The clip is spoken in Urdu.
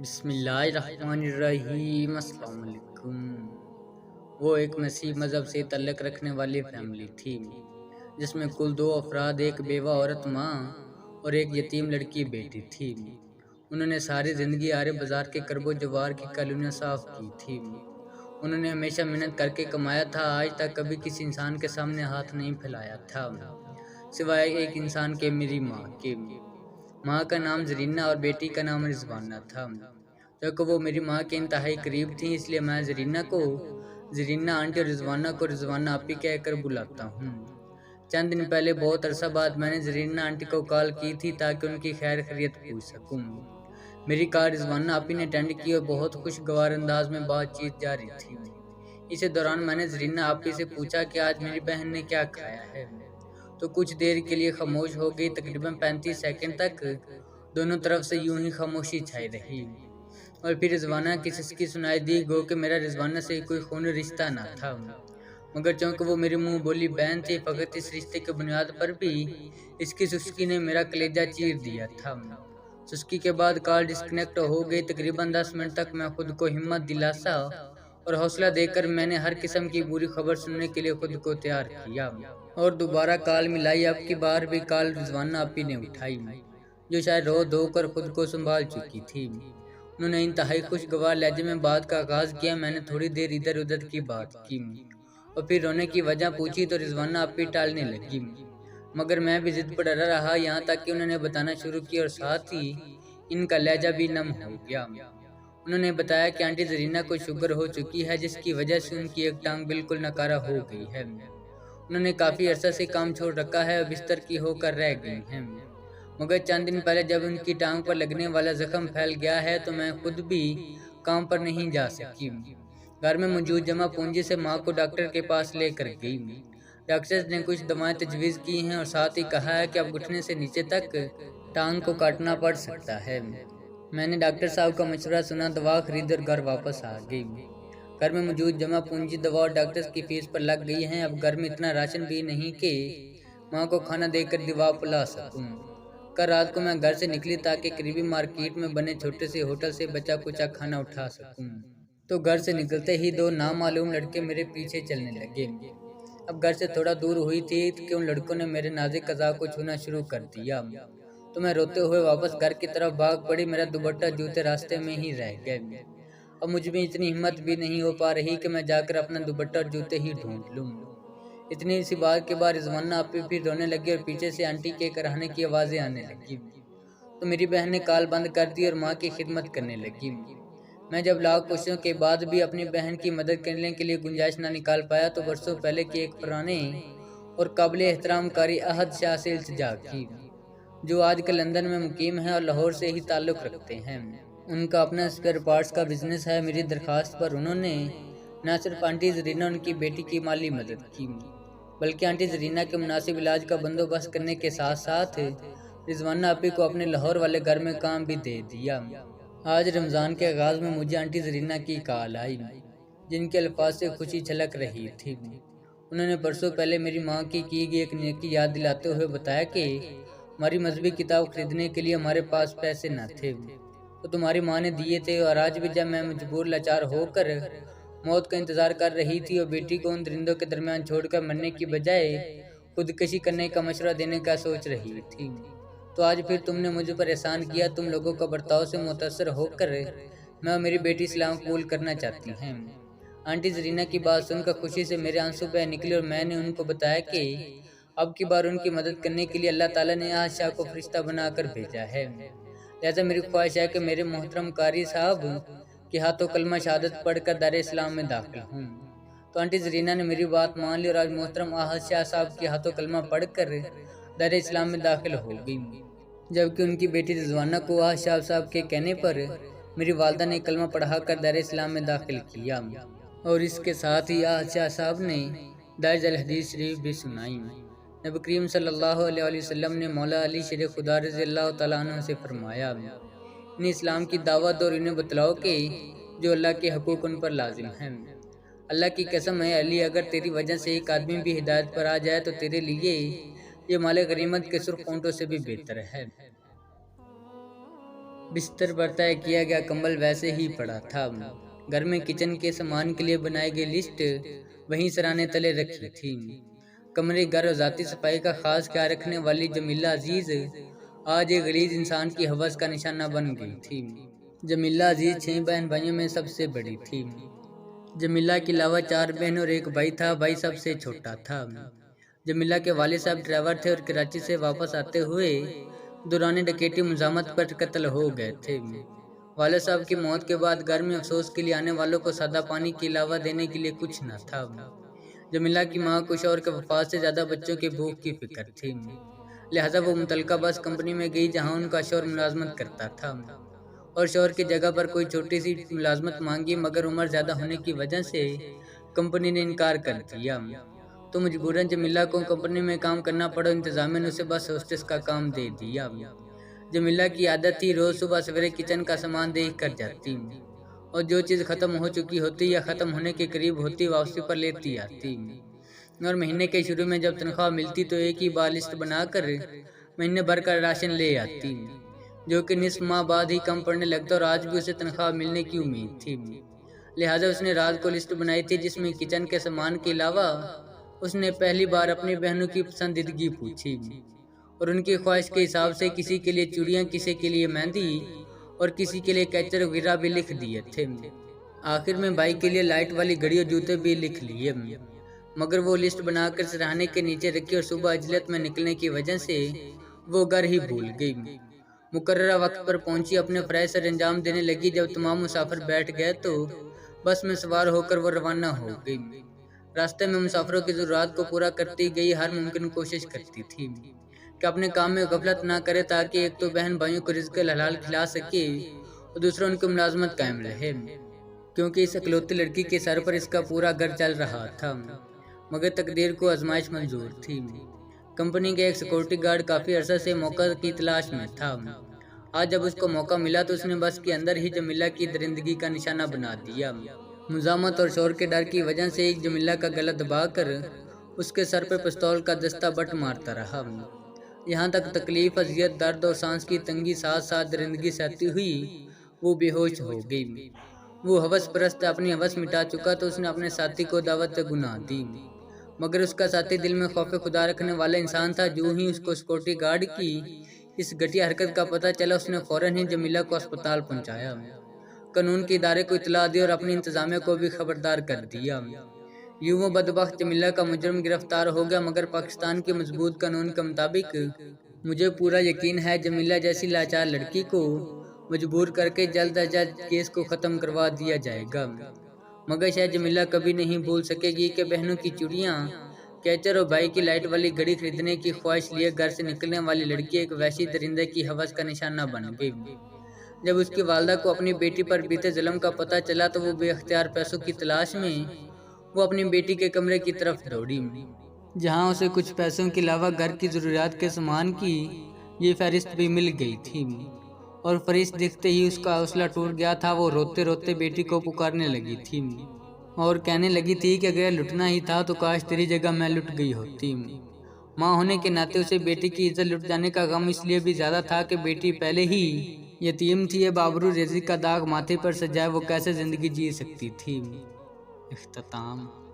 بسم اللہ الرحمن الرحیم۔ السلام علیکم۔ وہ ایک مسیح مذہب سے تعلق رکھنے والی فیملی تھی جس میں کل 2 افراد، ایک بیوہ عورت ماں اور ایک یتیم لڑکی بیٹی تھی۔ انہوں نے ساری زندگی آرے بازار کے کرب و جوار کی کالونیاں صاف کی تھی۔ انہوں نے ہمیشہ محنت کر کے کمایا تھا، آج تک کبھی کسی انسان کے سامنے ہاتھ نہیں پھیلایا تھا سوائے ایک انسان کے، میری ماں کے۔ ماں کا نام زرینہ اور بیٹی کا نام رضوانہ تھا۔ کیونکہ وہ میری ماں کے انتہائی قریب تھیں، اس لیے میں زرینہ کو زرینہ آنٹی اور رضوانہ کو رضوانہ آپی کہہ کر بلاتا ہوں۔ چند دن پہلے بہت عرصہ بعد میں نے زرینہ آنٹی کو کال کی تھی تاکہ ان کی خیر خیریت پوچھ سکوں۔ میری کال رضوانہ آپی نے اٹینڈ کی اور بہت خوشگوار انداز میں بات چیت جاری تھی۔ اسی دوران میں نے زرینہ آپی سے پوچھا کہ آج میری بہن نے کیا کھایا ہے، تو کچھ دیر کے لیے خاموش ہو گئی۔ تقریباً 35 سیکنڈ تک دونوں طرف سے یوں ہی خاموشی چھائی رہی اور پھر رضوانہ کی سسکی سنائی دی، گو کہ میرا رضوانہ سے کوئی خونی رشتہ نہ تھا، مگر چونکہ وہ میری منہ بولی بہن تھی، فقط اس رشتے کی بنیاد پر بھی اس کی سسکی نے میرا کلیجہ چیر دیا تھا۔ سسکی کے بعد کال ڈسکنیکٹ ہو گئی۔ تقریباً 10 منٹ تک میں خود کو ہمت، دلاسا اور حوصلہ دے کر میں نے ہر قسم کی بری خبر سننے کے لیے خود کو تیار کیا اور دوبارہ کال ملائی۔ اب کی بار بھی کال رضوانہ آپی نے اٹھائی، جو شاید رو دھو کر خود کو سنبھال چکی تھی۔ انہوں نے انتہائی خوشگوار لہجے میں بات کا آغاز کیا۔ میں نے تھوڑی دیر ادھر ادھر کی بات کی اور پھر رونے کی وجہ پوچھی تو رضوانہ آپی ٹالنے لگی، مگر میں بھی ضد پر اڑا رہا، یہاں تک کہ انہوں نے بتانا شروع کیا اور ساتھ ہی ان کا لہجہ بھی نم ہو گیا۔ انہوں نے بتایا کہ آنٹی زرینہ کو شوگر ہو چکی ہے، جس کی وجہ سے ان کی ایک ٹانگ بالکل ناکارہ ہو گئی ہے۔ انہوں نے کافی عرصہ سے کام چھوڑ رکھا ہے اور بستر کی ہو کر رہ گئی ہیں، مگر چند دن پہلے جب ان کی ٹانگ پر لگنے والا زخم پھیل گیا ہے تو میں خود بھی کام پر نہیں جا سکی۔ گھر میں موجود جمع پونجی سے ماں کو ڈاکٹر کے پاس لے کر گئی۔ ڈاکٹر نے کچھ دوائیں تجویز کی ہیں اور ساتھ ہی کہا ہے کہ اب گھٹنے سے نیچے تک ٹانگ کو کاٹنا پڑ سکتا ہے۔ میں نے ڈاکٹر صاحب کا مشورہ سنا، دوا خرید اور گھر واپس آ گئی۔ گھر میں موجود جمع پونجی دوا اور ڈاکٹر کی فیس پر لگ گئی ہیں۔ اب گھر میں اتنا راشن بھی نہیں کہ ماں کو کھانا دے کر دوا پلا سکوں۔ کل رات کو میں گھر سے نکلی تاکہ قریبی مارکیٹ میں بنے چھوٹے سے ہوٹل سے بچا کچا کھانا اٹھا سکوں، تو گھر سے نکلتے ہی 2 نامعلوم لڑکے میرے پیچھے چلنے لگے۔ اب گھر سے تھوڑا دور ہوئی تھی کہ ان لڑکوں نے میرے نازک اعضاء کو چھونا شروع کر دیا، تو میں روتے ہوئے واپس گھر کی طرف بھاگ پڑی۔ میرا دوپٹہ جوتے راستے میں ہی رہ گئے۔ اب مجھ میں اتنی ہمت بھی نہیں ہو پا رہی کہ میں جا کر اپنا دوپٹہ اور جوتے ہی ڈھونڈ لوں۔ اتنی سی بات کے بعد رضوانہ آپی پھر رونے لگی اور پیچھے سے آنٹی کے کراہنے کی آوازیں آنے لگی، تو میری بہن نے کال بند کر دی اور ماں کی خدمت کرنے لگی۔ میں جب لاکھ کوششوں کے بعد بھی اپنی بہن کی مدد کرنے کے لیے گنجائش نہ نکال پایا تو برسوں پہلے کے ایک پرانے اور قابل احترام قاری احد شاہ سے التجا کی، جو آج کل لندن میں مقیم ہیں اور لاہور سے ہی تعلق رکھتے ہیں۔ ان کا اپنا اسپیئر پارٹس کا بزنس ہے۔ میری درخواست پر انہوں نے نہ صرف آنٹی زرینہ اور ان کی بیٹی کی مالی مدد کی، بلکہ آنٹی زرینہ کے مناسب علاج کا بندوبست کرنے کے ساتھ ساتھ رضوانہ آپی کو اپنے لاہور والے گھر میں کام بھی دے دیا۔ آج رمضان کے آغاز میں مجھے آنٹی زرینہ کی کال آئی، جن کے الفاظ سے خوشی چھلک رہی تھی۔ انہوں نے برسوں پہلے میری ماں کی گئی ایک نیکی یاد دلاتے ہوئے بتایا کہ ہماری مذہبی کتاب خریدنے کے لیے ہمارے پاس پیسے نہ تھے، تو تمہاری ماں نے دیے تھے، اور آج بھی جب میں مجبور لاچار ہو کر موت کا انتظار کر رہی تھی اور بیٹی کو ان درندوں کے درمیان چھوڑ کر مرنے کی بجائے خودکشی کرنے کا مشورہ دینے کا سوچ رہی تھی، تو آج پھر تم نے مجھ پر احسان کیا۔ تم لوگوں کا برتاؤ سے متاثر ہو کر میں اور میری بیٹی اسلام قبول کرنا چاہتی ہیں۔ آنٹی زرینہ کی بات سن کر خوشی سے میرے آنسو بہہ نکلے اور میں نے ان کو بتایا کہ اب کی بار ان کی مدد کرنے کے لیے اللہ تعالیٰ نے احد شاہ کو فرشتہ بنا کر بھیجا ہے، لہذا میری خواہش ہے کہ میرے محترم قاری صاحب کے ہاتھوں کلمہ شہادت پڑھ کر دار اسلام میں داخل ہوں۔ تو آنٹی زرینہ نے میری بات مان لی اور آج محترم احد شاہ صاحب کے ہاتھوں کلمہ پڑھ کر دار اسلام میں داخل ہو گئی، جبکہ ان کی بیٹی رضوانہ کو احد شاہ صاحب کے کہنے پر میری والدہ نے کلمہ پڑھا کر دار اسلام میں داخل کیا، اور اس کے ساتھ ہی احد شاہ صاحب نے درج الحدیث شریف بھی سنائی۔ نبی کریم صلی اللہ علیہ وسلم نے مولا علی شیر خدا رضی اللہ تعالیٰ عنہ سے فرمایا، انہیں اسلام کی دعوت اور انہیں بتلاؤ کہ جو اللہ کے حقوق ان پر لازم ہیں۔ اللہ کی قسم ہے علی، اگر تیری وجہ سے ایک آدمی بھی ہدایت پر آ جائے تو تیرے لیے یہ مال غنیمت کے سرخ اونٹوں سے بھی بہتر ہے۔ بستر پر طے کیا گیا کمبل ویسے ہی پڑا تھا۔ گھر میں کچن کے سامان کے لیے بنائی گئی لسٹ وہیں سرانے تلے رکھی تھی۔ کمرے گھر اور ذاتی صفائی کا خاص خیال رکھنے والی جمیلہ عزیز آج ایک غلیظ انسان کی ہوس کا نشانہ بن گئی تھی۔ جمیلہ عزیز 6 بہن بھائیوں میں سب سے بڑی تھی۔ جمیلہ کے علاوہ 4 بہن اور ایک بھائی تھا، بھائی سب سے چھوٹا تھا۔ جمیلہ کے والد صاحب ڈرائیور تھے اور کراچی سے واپس آتے ہوئے دوران ڈکیتی مزاحمت پر قتل ہو گئے تھے۔ والد صاحب کی موت کے بعد گھر میں افسوس کے لیے آنے والوں کو سادہ پانی کے علاوہ دینے کے لیے کچھ نہ تھا۔ جمیلہ کی ماں کو شوہر کے وفات سے زیادہ بچوں کے بھوک کی فکر تھی، لہٰذا وہ متعلقہ بس کمپنی میں گئی جہاں ان کا شوہر ملازمت کرتا تھا، اور شوہر کی جگہ پر کوئی چھوٹی سی ملازمت مانگی، مگر عمر زیادہ ہونے کی وجہ سے کمپنی نے انکار کر دیا، تو مجبوراً جمیلہ کو کمپنی میں کام کرنا پڑا۔ انتظامیہ نے اسے بس ہوسٹس کا کام دے دیا۔ جمیلہ کی عادت تھی روز صبح سویرے کچن کا سامان دیکھ کر جاتی، اور جو چیز ختم ہو چکی ہوتی یا ختم ہونے کے قریب ہوتی واپسی پر لیتی آتی، اور مہینے کے شروع میں جب تنخواہ ملتی تو ایک ہی بار لسٹ بنا کر مہینے بھر کا راشن لے آتی، جو کہ نصف ماہ بعد ہی کم پڑنے لگتا، اور آج بھی اسے تنخواہ ملنے کی امید تھی، لہٰذا اس نے رات کو لسٹ بنائی تھی جس میں کچن کے سامان کے علاوہ اس نے پہلی بار اپنی بہنوں کی پسندیدگی پوچھی، اور ان کی خواہش کے حساب سے کسی کے لیے چوڑیاں، کسی کے لیے مہندی اور کسی کے لیے کیچر وغیرہ بھی لکھ دیے تھے۔ آخر میں بھائی کے لیے لائٹ والی گھڑی اور جوتے بھی لکھ لیے، مگر وہ لسٹ بنا کر سراہنے کے نیچے رکھی، اور صبح اجلت میں نکلنے کی وجہ سے وہ گھر ہی بھول گئی۔ مقررہ وقت پر پہنچی، اپنے فرائض سر انجام دینے لگی۔ جب تمام مسافر بیٹھ گئے تو بس میں سوار ہو کر وہ روانہ ہو گئی۔ راستے میں مسافروں کی ضروریات کو پورا کرتی گئی، ہر ممکن کوشش کرتی تھی کہ اپنے کام میں غفلت نہ کرے، تاکہ ایک تو بہن بھائیوں کو رزق حلال کھلا سکے اور دوسرا ان کی ملازمت قائم رہے، کیونکہ اس اکلوتی لڑکی کے سر پر اس کا پورا گھر چل رہا تھا۔ مگر تقدیر کو آزمائش منظور تھی۔ کمپنی کے ایک سیکورٹی گارڈ کافی عرصہ سے موقع کی تلاش میں تھا۔ آج جب اس کو موقع ملا تو اس نے بس کے اندر ہی جمیلہ کی درندگی کا نشانہ بنا دیا۔ مزاحمت اور شور کے ڈر کی وجہ سے ایک جمیلہ کا گلا دبا کر اس کے سر پہ پستول کا دستہ بٹ مارتا رہا، یہاں تک تکلیف، اذیت، درد اور سانس کی تنگی ساتھ ساتھ درندگی سہتی ہوئی وہ بے ہوش ہو گئی۔ وہ ہوس پرست اپنی ہوس مٹا چکا تو اس نے اپنے ساتھی کو دعوت گناہ دی، مگر اس کا ساتھی دل میں خوف خدا رکھنے والا انسان تھا۔ جو ہی اس کو سیکورٹی گارڈ کی اس گھٹیا حرکت کا پتہ چلا، اس نے فوراً ہی جمیلہ کو اسپتال پہنچایا، قانون کے ادارے کو اطلاع دی اور اپنی انتظامیہ کو بھی خبردار کر دیا۔ یوں وہ بدبخت جمیلہ کا مجرم گرفتار ہو گیا، مگر پاکستان کے مضبوط قانون کے مطابق مجھے پورا یقین ہے جمیلہ جیسی لاچار لڑکی کو مجبور کر کے جلد از جلد کیس کو ختم کروا دیا جائے گا، مگر شاید جمیلہ کبھی نہیں بھول سکے گی کہ بہنوں کی چوڑیاں، کیچر اور بھائی کی لائٹ والی گھڑی خریدنے کی خواہش لیے گھر سے نکلنے والی لڑکی ایک وحشی درندے کی ہوس کا نشانہ بن گئی۔ جب اس کی والدہ کو اپنی بیٹی پر بیتے ظلم کا پتہ چلا تو وہ بے اختیار پیسوں کی تلاش میں وہ اپنی بیٹی کے کمرے کی طرف دوڑی، جہاں اسے کچھ پیسوں کے علاوہ گھر کی ضروریات کے سامان کی یہ فہرست بھی مل گئی تھی، اور فہرست دیکھتے ہی اس کا حوصلہ ٹوٹ گیا تھا۔ وہ روتے روتے بیٹی کو پکارنے لگی تھی اور کہنے لگی تھی کہ اگر لٹنا ہی تھا تو کاش تیری جگہ میں لٹ گئی ہوتی۔ ماں ہونے کے ناطے اسے بیٹی کی عزت لٹ جانے کا غم اس لیے بھی زیادہ تھا کہ بیٹی پہلے ہی یتیم تھی، اب آبرو ریزی کا داغ ماتھے پر سجائے وہ کیسے زندگی جی سکتی تھی۔ اختتام۔